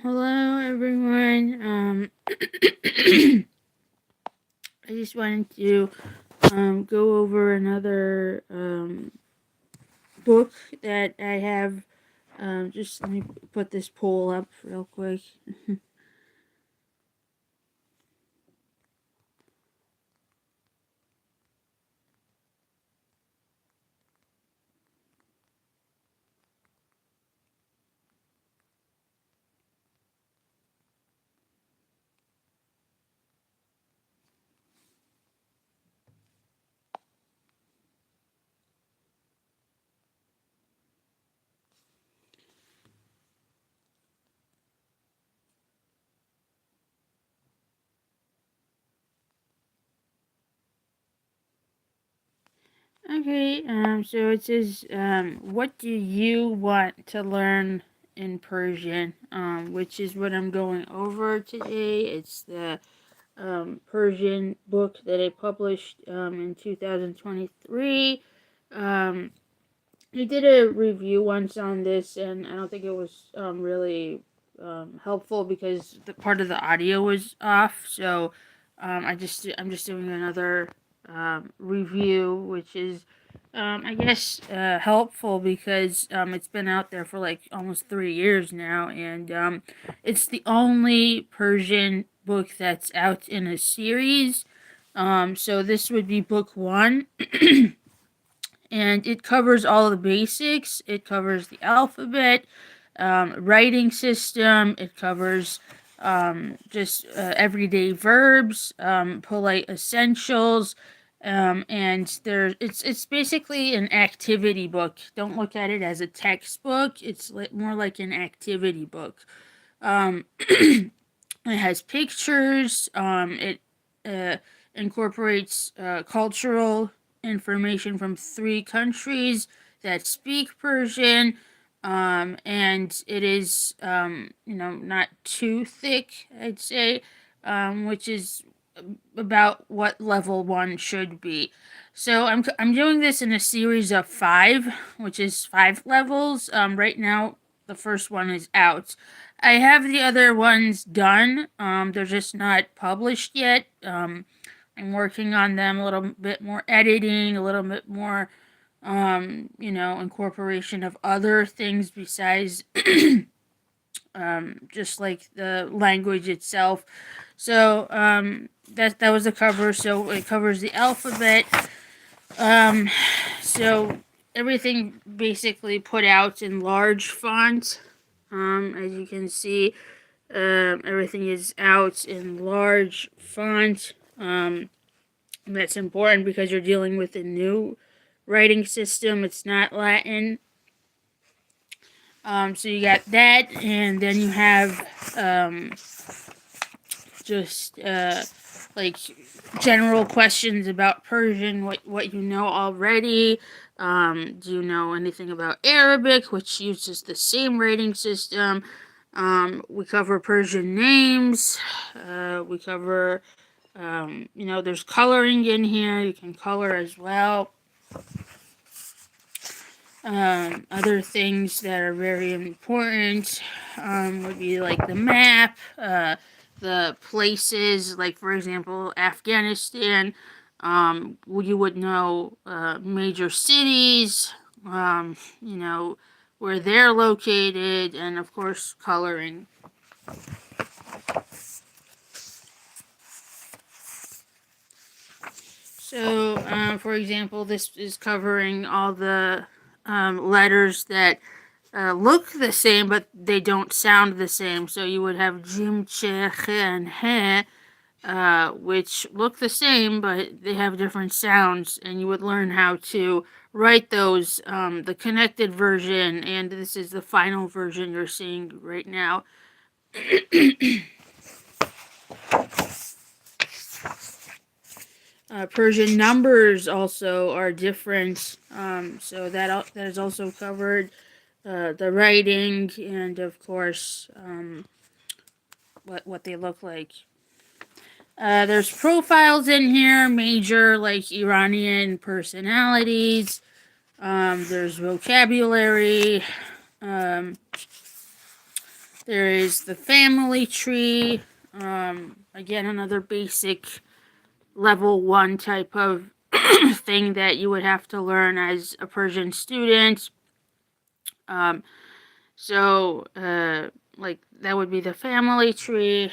Hello everyone. I just wanted to go over another book that I have. Just let me put this poll up real quick. Okay, so it says, what do you want to learn in Persian? Which is what I'm going over today. It's the Persian book that I published in 2023. I did a review once on this, and I don't think it was really helpful because the part of the audio was off. So I'm just doing another review, which is I guess helpful because it's been out there for like almost 3 years now, and it's the only Persian book that's out in a series. So this would be book one. And it covers all the basics. It covers the alphabet, writing system. It covers just everyday verbs, polite essentials, and it's basically an activity book. Don't look at it as a textbook. It's more like an activity book. It has pictures. It incorporates cultural information from 3 countries that speak Persian. And it is, not too thick, I'd say, which is about what level 1 should be. So I'm doing this in a series of 5, which is 5 levels. Right now, the first one is out. I have the other ones done. They're just not published yet. I'm working on them, a little bit more editing, a little bit more, incorporation of other things besides just like the language itself. So that was the cover. So it covers the alphabet. So everything basically put out in large font. As you can see, everything is out in large font. That's important because you're dealing with a new writing system. It's not Latin. So you got that, and then you have just like general questions about Persian, what you know already. Do you know anything about Arabic, which uses the same rating system? We cover Persian names. We cover, there's coloring in here. You can color as well. Other things that are very important would be like the map, the places, like for example, Afghanistan. You would know major cities, where they're located, and of course, coloring. So, for example, this is covering all the letters that look the same, but they don't sound the same. So you would have jim, che, he, and he, which look the same, but they have different sounds, and you would learn how to write those, the connected version, and this is the final version you're seeing right now. Persian numbers also are different, so that is also covered. The writing, and of course, what they look like. There's profiles in here, major like Iranian personalities. There's vocabulary. There is the family tree. Again, another basic level 1 type of thing that you would have to learn as a Persian student. Like that would be the family tree.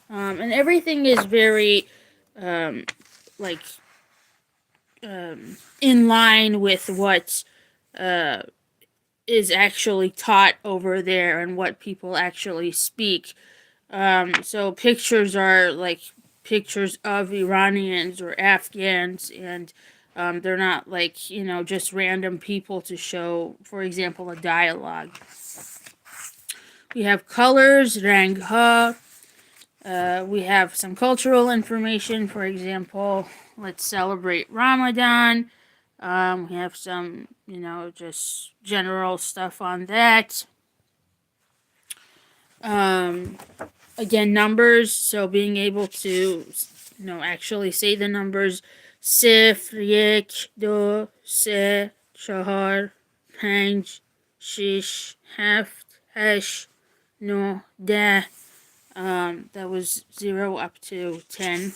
And everything is very like in line with what is actually taught over there and what people actually speak. So pictures are like pictures of Iranians or Afghans, and they're not like, just random people to show, for example, a dialogue. We have colors, rangha. We have some cultural information. For example, let's celebrate Ramadan. We have some, just general stuff on that. Again, numbers. So being able to, actually say the numbers. صفر یک دو سه چهار پنج شش هفت هشت نه ده. That was 0 up to 10.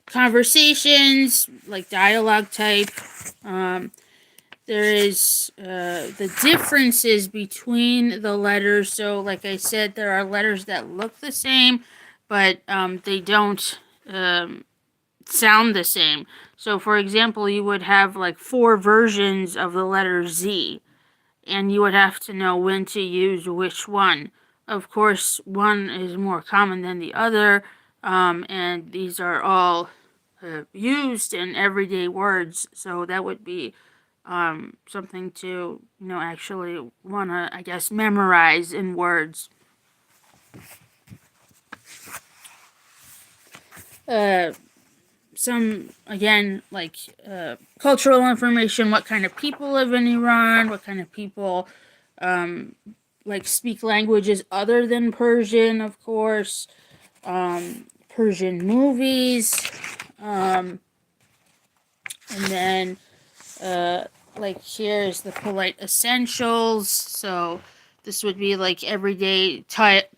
Conversations, like dialogue type. There is the differences between the letters. So, like I said, there are letters that look the same, but they don't sound the same. So, for example, you would have like 4 versions of the letter Z, and you would have to know when to use which one. Of course, one is more common than the other, and these are all used in everyday words. So that would be something to, actually want to, I guess, memorize in words. Some, again, like cultural information, what kind of people live in Iran, what kind of people like speak languages other than Persian, of course, Persian movies, and then like here's the polite essentials. So this would be like everyday type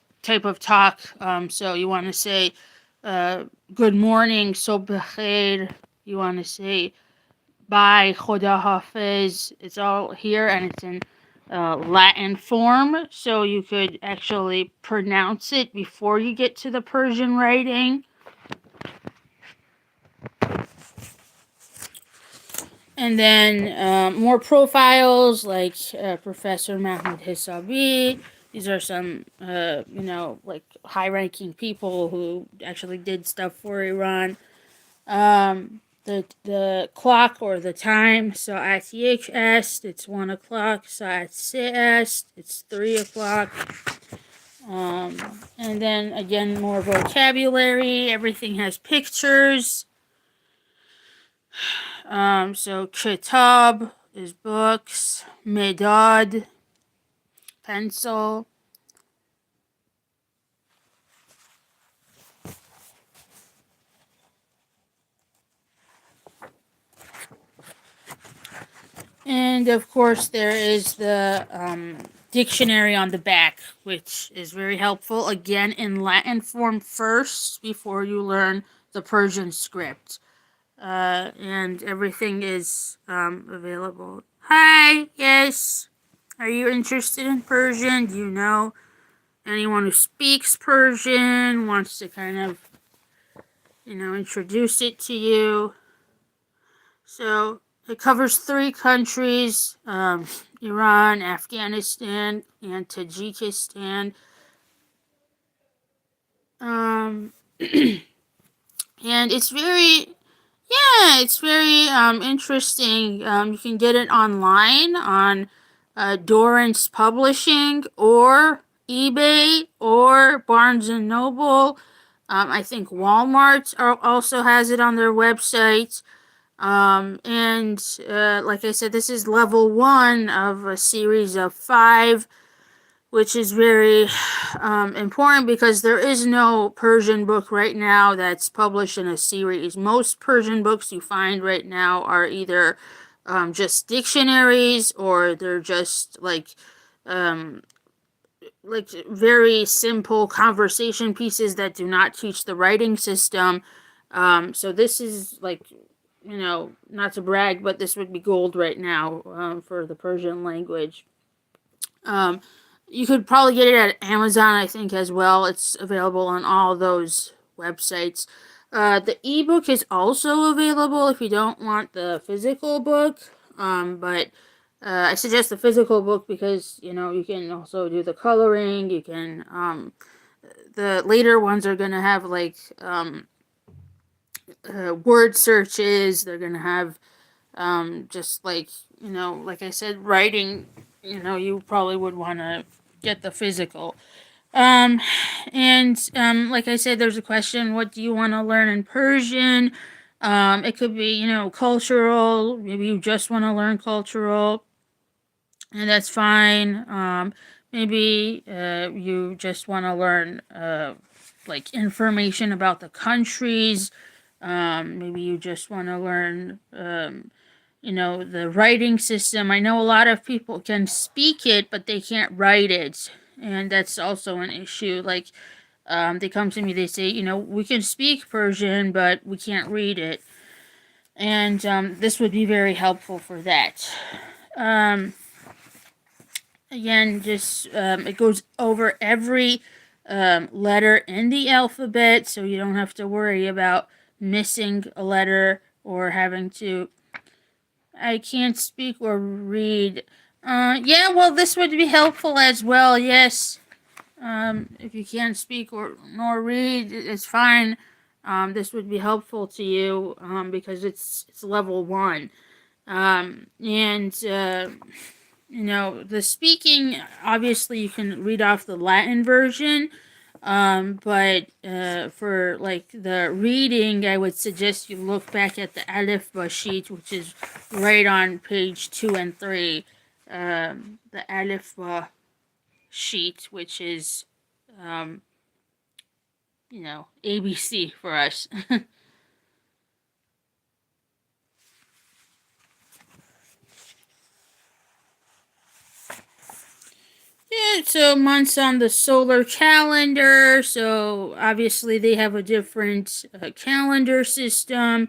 of talk. So you want to say good morning, صبح بخیر. You want to say bye, خدا حافظ. It's all here, and it's in Latin form, so you could actually pronounce it before you get to the Persian writing. And then more profiles, like Professor Mahmoud Hisabi. These are some, like high-ranking people who actually did stuff for Iran. The clock or the time, ساعت یک است, it's 1 o'clock. ساعت سه است, it's 3 o'clock. And then again, more vocabulary. Everything has pictures. So کتاب is books, مداد, pencil. And of course, there is the dictionary on the back, which is very helpful. Again, in Latin form first, before you learn the Persian script. And everything is available. Hi, yes. Are you interested in Persian? Do you know anyone who speaks Persian, wants to kind of, introduce it to you? So it covers 3 countries, Iran, Afghanistan, and Tajikistan. And it's very, interesting. You can get it online on Dorrance Publishing or eBay or Barnes and Noble. I think Walmart also has it on their website. And like I said, this is level 1 of a series of 5, which is very important because there is no Persian book right now that's published in a series. Most Persian books you find right now are either just dictionaries, or they're just like like very simple conversation pieces that do not teach the writing system. So this is like, not to brag, but this would be gold right now for the Persian language. You could probably get it at Amazon, I think, as well. It's available on all those websites. The ebook is also available if you don't want the physical book. But I suggest the physical book because you can also do the coloring. You can the later ones are gonna have like word searches. They're gonna have just like like I said, writing. You probably would want to get the physical. And like I said, there's a question: what do you want to learn in Persian? It could be cultural. Maybe you just want to learn cultural, and that's fine. Maybe you just want to learn like information about the countries. Maybe you just want to learn the writing system. I know a lot of people can speak it, but they can't write it, and that's also an issue. Like they come to me, they say, we can speak Persian, but we can't read it, and this would be very helpful for that. Again, just it goes over every letter in the alphabet, so you don't have to worry about missing a letter or having to. I can't speak or read. Yeah, well, this would be helpful as well. Yes. If you can't speak or nor read, it's fine. This would be helpful to you because it's level 1. And the speaking, obviously you can read off the Latin version. But for like the reading, I would suggest you look back at the Alif Ba sheet, which is right on page 2 and 3. The Alif Ba sheet, which is ABC for us. Yeah, so months on the solar calendar. So obviously they have a different calendar system.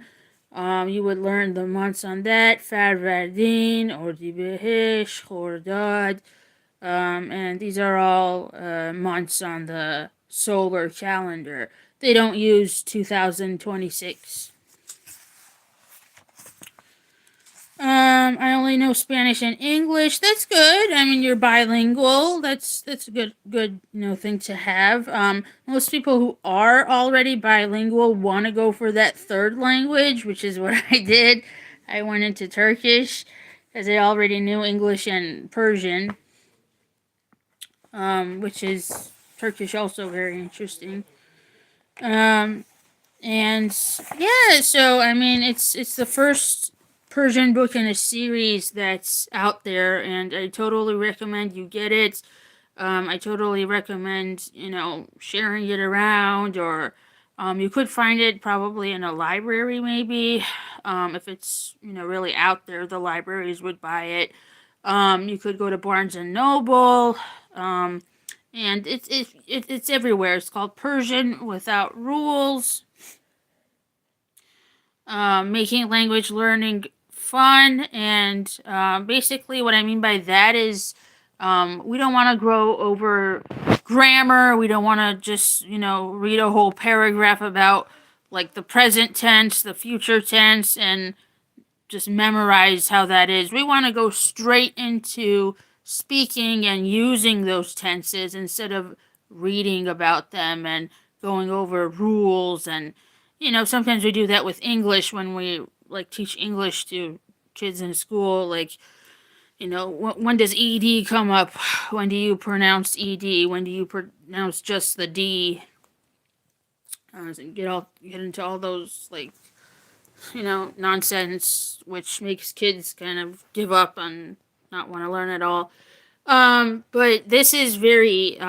You would learn the months on that: Farvardin, Ordibehesh, Khordad, and these are all months on the solar calendar. They don't use 2026. I only know Spanish and English. That's good. I mean, you're bilingual. That's a good thing to have. Most people who are already bilingual want to go for that third language, which is what I did. I went into Turkish because I already knew English and Persian, which is Turkish also very interesting. And yeah, so I mean, it's the first Persian book in a series that's out there, and I totally recommend you get it. I totally recommend sharing it around, or you could find it probably in a library, maybe. If it's really out there, the libraries would buy it. You could go to Barnes and Noble. And it's everywhere. It's called Persian Without Rules. Making language learning fun, and basically what I mean by that is we don't want to grow over grammar. We don't want to just read a whole paragraph about like the present tense, the future tense, and just memorize how that is. We want to go straight into speaking and using those tenses instead of reading about them and going over rules. And sometimes we do that with English when we like teach English to kids in school. Like when does ed come up? When do you pronounce ed? When do you pronounce just the d? Get into all those like nonsense, which makes kids kind of give up and not want to learn at all. But this is very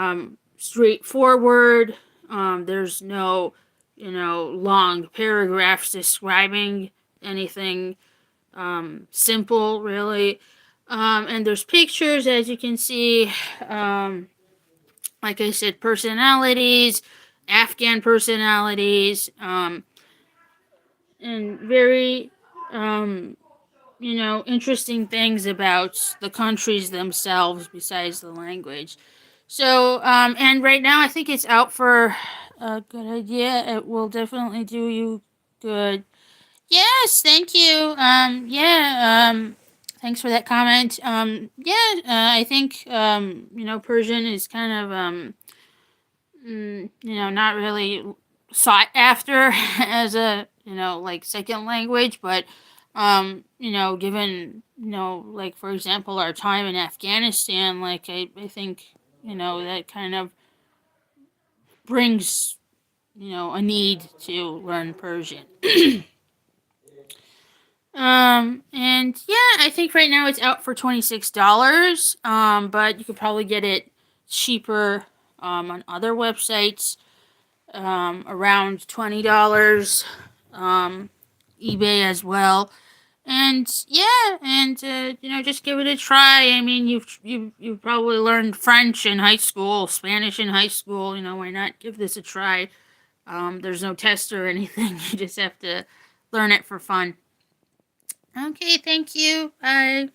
straightforward. There's no long paragraphs describing anything. Simple, really. And there's pictures, as you can see. like I said, personalities, Afghan personalities, and very, interesting things about the countries themselves besides the language. So, and right now I think it's out for a good idea. It will definitely do you good. Yes, thank you. Thanks for that comment. I think, Persian is kind of, not really sought after as a, like second language, but, given, like for example, our time in Afghanistan, like I think, that kind of brings, a need to learn Persian. And yeah, I think right now it's out for $26. But you could probably get it cheaper, on other websites, around $20, eBay as well. And yeah, and just give it a try. I mean, you've probably learned French in high school, Spanish in high school. Why not give this a try? There's no test or anything. You just have to learn it for fun. Okay, thank you. Bye.